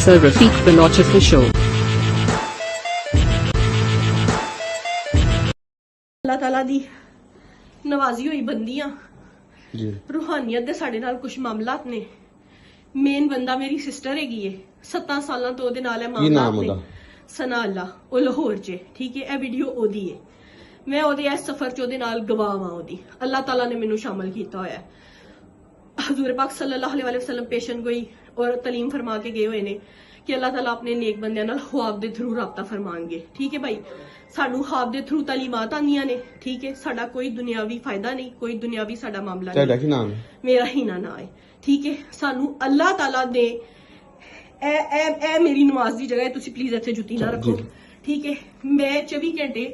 Sir Rafiq Baloch Official. اللہ تعالیٰ دی نوازی ہوئی بندیاں روحانیت دے ساڈے نال کچھ معاملات نے. مین بندہ میری سسٹر ہے 7 سالاں تو دے نال معاملات نے. سنا اللہ او لاہور چ ٹھیک ہے. اے ویڈیو او دی ہے. میں او دے اس سفر چ دے نال گواہ ہاں. او دی اللہ تعالیٰ نے مینوں شامل کیتا ہویا ہے. حضور پاک صلی اللہ علیہ وسلم پیشن گوئی اور تعلیم فرما کے گئے ہوئے نے کہ اللہ تعالیٰ اپنے نیک بندیاں نال خواب دے تھرو رابطہ فرمان گے. ٹھیک ہے بھائی, سانو خواب دے تھرو تعلیمات آندیاں نے. ٹھیک ہے, ساڈا کوئی دنیاوی فائدہ نہیں, کوئی دنیاوی ساڈا معاملہ نہیں. میرا ہی نہ ہے. ٹھیک ہے, سانو اللہ تعالیٰ نے اے میری نماز دی جگہ تسی پلیز ایتھے جُتی نہ رکھو. ٹھیک ہے, میں 24 گھنٹے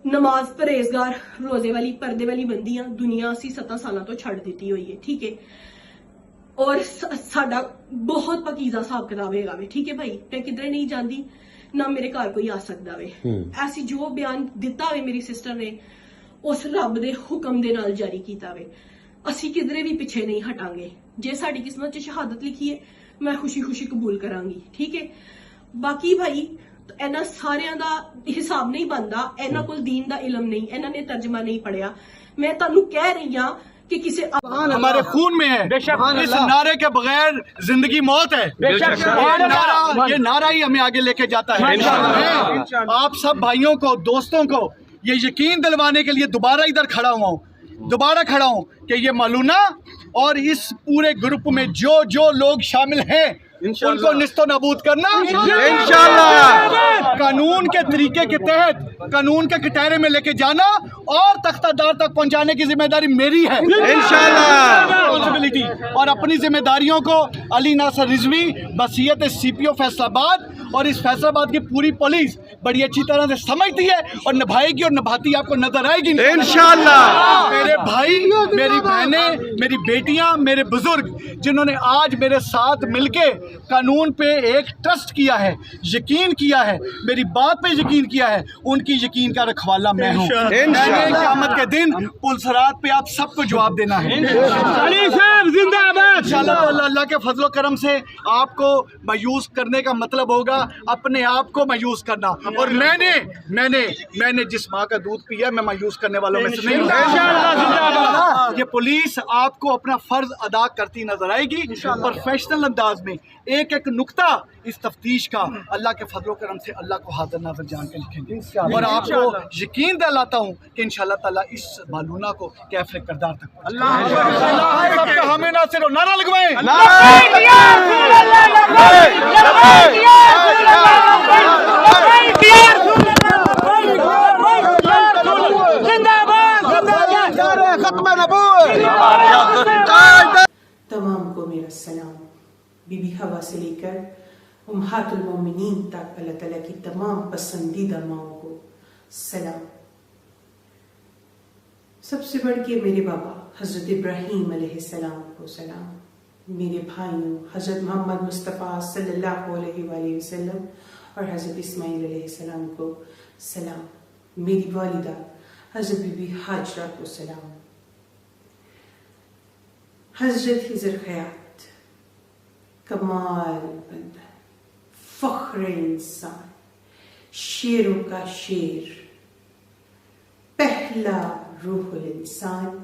نماز پرہیزگار روزے والی پردے والی بندیاں دنیا اسی 7 سالاں تو چھڑ دیتی ہوئی ہے. ٹھیک ہے, اور ساڈا بہت پکیزہ حساب کتاب ہے. ٹھیک ہے بھائی, میں کدھر نہیں جاندی, نہ میرے گھر کوئی آ سکتا وے. ایسی جو بیان دتا ہوئے میری سسٹر نے اس رب دے حکم دے نال جاری کیتا وے. اسی کدھرے بھی پیچھے نہیں ہٹاں گے. جے ساڈی قسمت چ شہادت لکھی ہے میں خوشی خوشی قبول کراں گی. ٹھیک ہے, باقی بھائی اینا ساریاں دا حساب نہیں بندا. اینا کول دین دا علم نہیں, اینا نے ترجمہ نہیں پڑھیا. میں تانوں کہہ رہی ہاں کہ کسی ہمارے خون میں ہے. اس نعرے کے بغیر زندگی موت ہے. یہ نعرہ ہی ہمیں آگے لے کے جاتا ہے. آپ سب بھائیوں کو, دوستوں کو یہ یقین دلوانے کے لیے دوبارہ ادھر کھڑا ہوں کہ یہ ملونہ اور اس پورے گروپ میں جو لوگ شامل ہیں ان کو نیست و نابود کرنا انشاءاللہ, قانون کے طریقے کے تحت قانون کے کٹہرے میں لے کے جانا اور تختہ دار تک پہنچانے کی ذمہ داری میری ہے انشاءاللہ. اور اپنی ذمہ داریوں کو علی ناصر رضوی بصیت CPO فیصل آباد اور اس فیصل آباد کی پوری پولیس بڑی اچھی طرح سے سمجھتی ہے اور نبھائے گی اور نبھاتی آپ کو نظر آئے گی انشاءاللہ. میرے بھائی, میری بہنیں, میری بیٹیاں, میرے بزرگ جنہوں نے آج میرے ساتھ مل کے قانون پہ ایک ٹرسٹ کیا ہے, یقین کیا ہے, میری بات پہ یقین کیا ہے, ان کی یقین کا رکھوالا میں ہوں. قیامت کے دن پلسرات پہ آپ سب کو جواب دینا ہے انشاءاللہ. اللہ کے فضل و کرم سے آپ کو مایوس کرنے کا مطلب ہوگا اپنے آپ کو مایوس کرنا. اور میں نے جس ماں کا دودھ پیا میں مایوس کرنے والوں میں سے نہیں ہوں. یہ پولیس آپ کو اپنا فرض ادا کرتی نظر آئے گی پروفیشنل انداز میں. ایک نکتہ اس تفتیش کا اللہ کے فضل و کرم سے اللہ کو حاضر ناظر جان کے لکھیں گے. اور آپ کو یقین دلاتا ہوں کہ انشاءاللہ تعالیٰ اس مالونہ کو کیفر کردار تک ہمیں نہ صرف نعرہ لگوائیں تمام کو میرا سلام. بی بی حوا سے لے کر امہات المومنین تک اللہ تعالیٰ کی تمام پسندیدہ ماؤں کو سلام. سب سے بڑھ کے میرے بابا حضرت ابراہیم علیہ السلام کو سلام. میرے بھائیوں حضرت محمد مصطفیٰ صلی اللہ علیہ وآلہ وسلم اور حضرت اسماعیل علیہ السلام کو سلام. میری والدہ حضرت بی بی حاجرہ کو سلام. حضرت خضر خیات کمال بندہ, فخر انسان, شیروں کا شیر, پہلا روح الانسان,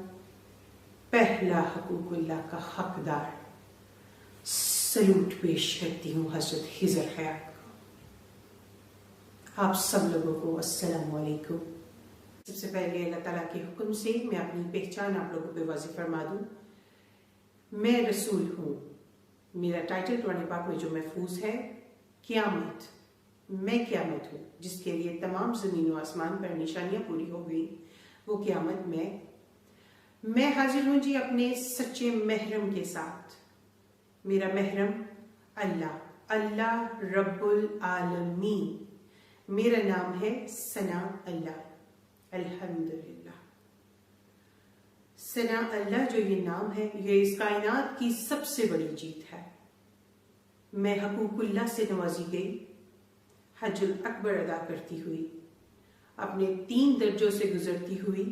پہلا حقوق اللہ کا حقدار. سلوٹ پیش کرتی ہوں حضرت خضر خیات کو. آپ سب لوگوں کو السلام علیکم. سب سے پہلے اللہ تعالیٰ کے حکم سے میں اپنی پہچان آپ لوگوں پہ واضح فرما دوں. میں رسول ہوں. میرا ٹائٹل قرآن پاک میں جو محفوظ ہے قیامت. میں قیامت ہوں جس کے لیے تمام زمین و آسمان پر نشانیاں پوری ہو گئی. وہ قیامت میں حاضر ہوں جی اپنے سچے محرم کے ساتھ. میرا محرم اللہ رب العالمین. میرا نام ہے ثنا اللہ. الحمدللہ. ثنا اللہ جو یہ نام ہے یہ اس کائنات کی سب سے بڑی جیت ہے. میں حقوق اللہ سے نوازی گئی. حج الاکبر ادا کرتی ہوئی, اپنے 3 درجوں سے گزرتی ہوئی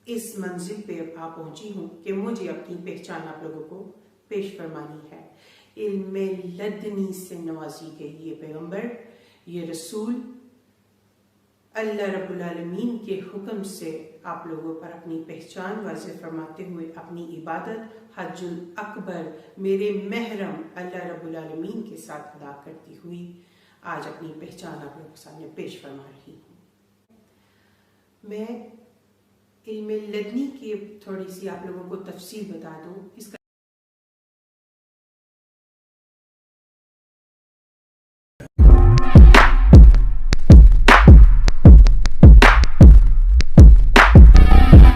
اس منزل پہ آ پہنچی ہوں کہ مجھے اپنی پہچان آپ لوگوں کو پیش فرمانی ہے. علم لدنی سے نوازی گئی. یہ پیغمبر، یہ رسول اللہ رب العالمین کے حکم سے آپ لوگوں پر اپنی پہچان واضح فرماتے ہوئے اپنی عبادت حج الاکبر میرے محرم اللہ رب العالمین کے ساتھ ادا کرتی ہوئی آج اپنی پہچان آپ لوگوں کے سامنے پیش فرما رہی ہوں. میں علم لدنی کی تھوڑی سی آپ لوگوں کو تفصیل بتا دوں. اس کا